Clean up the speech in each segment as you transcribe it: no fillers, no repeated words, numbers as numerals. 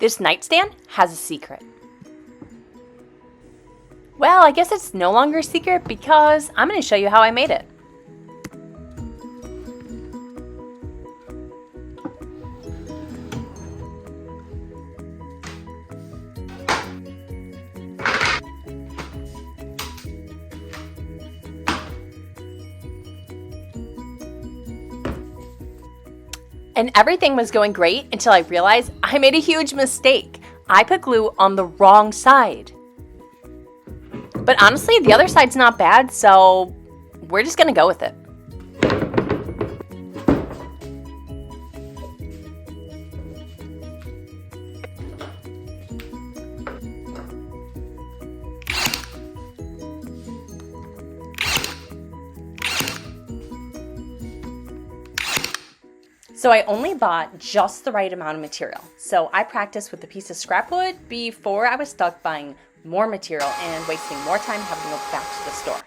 This nightstand has a secret. Well, I guess it's no longer a secret because I'm going to show you how I made it. And everything was going great until I realized I made a huge mistake. I put glue on the wrong side. But honestly, the other side's not bad, so we're just gonna go with it. So I only bought just the right amount of material. So I practiced with a piece of scrap wood before I was stuck buying more material and wasting more time having to go back to the store.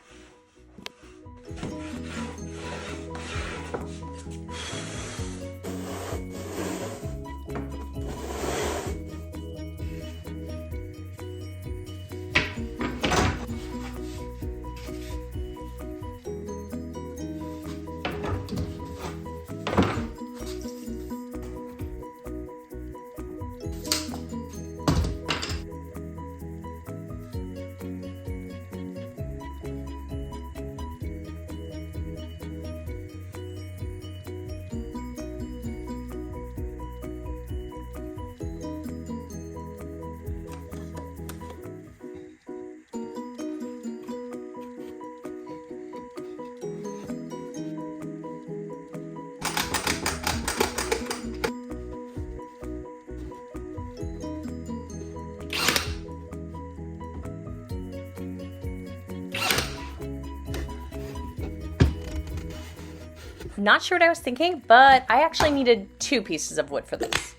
Not sure what I was thinking, but I actually needed 2 pieces of wood for this.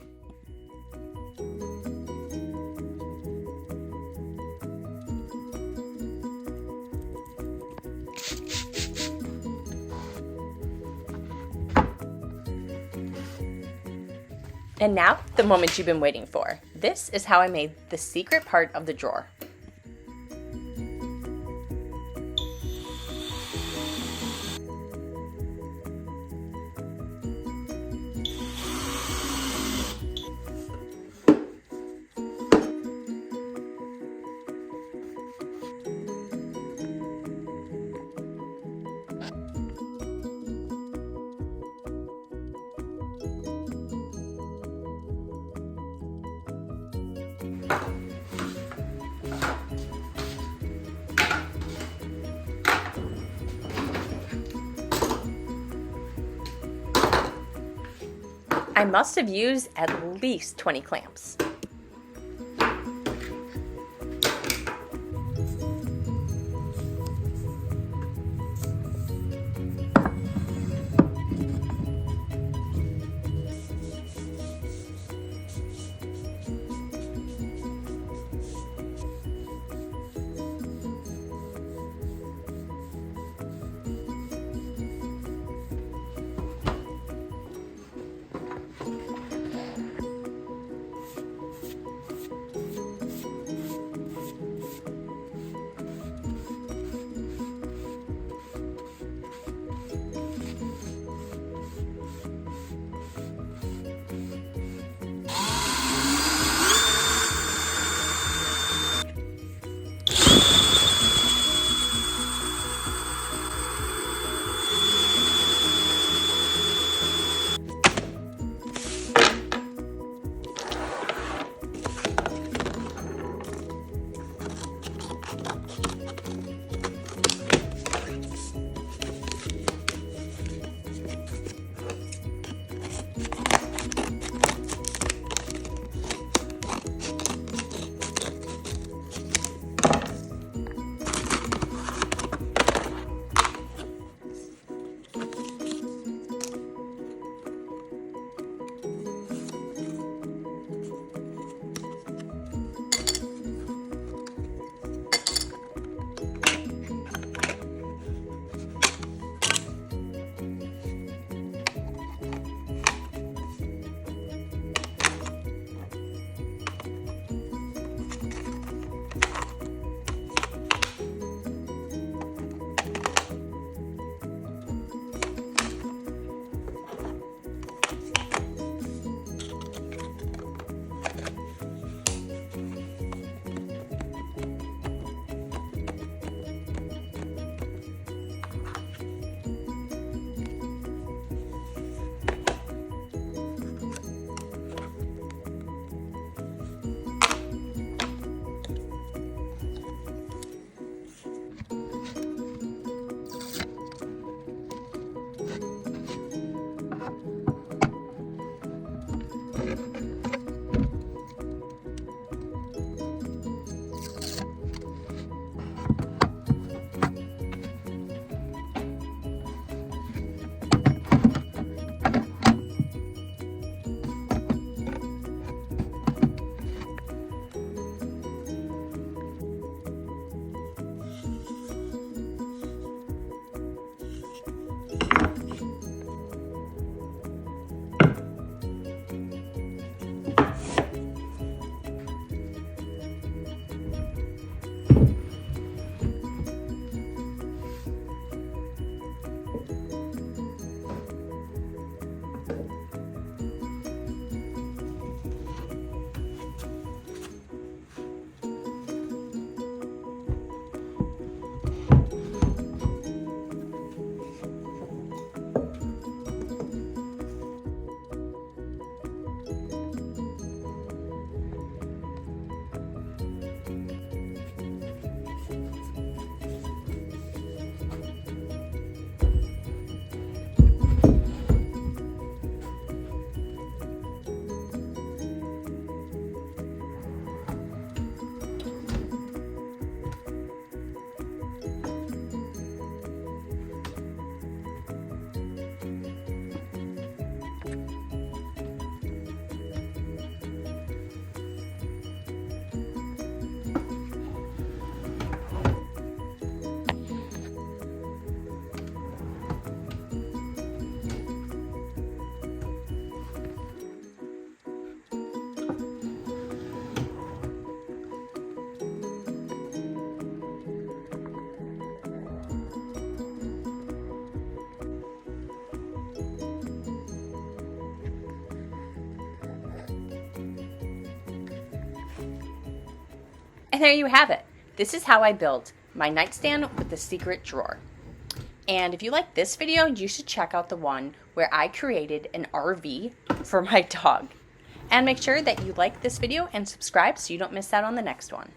And now, the moment you've been waiting for. This is how I made the secret part of the drawer. I must have used at least 20 clamps. And there you have it. This is how I build my nightstand with the secret drawer. And if you like this video, you should check out the one where I created an RV for my dog. And make sure that you like this video and subscribe so you don't miss out on the next one.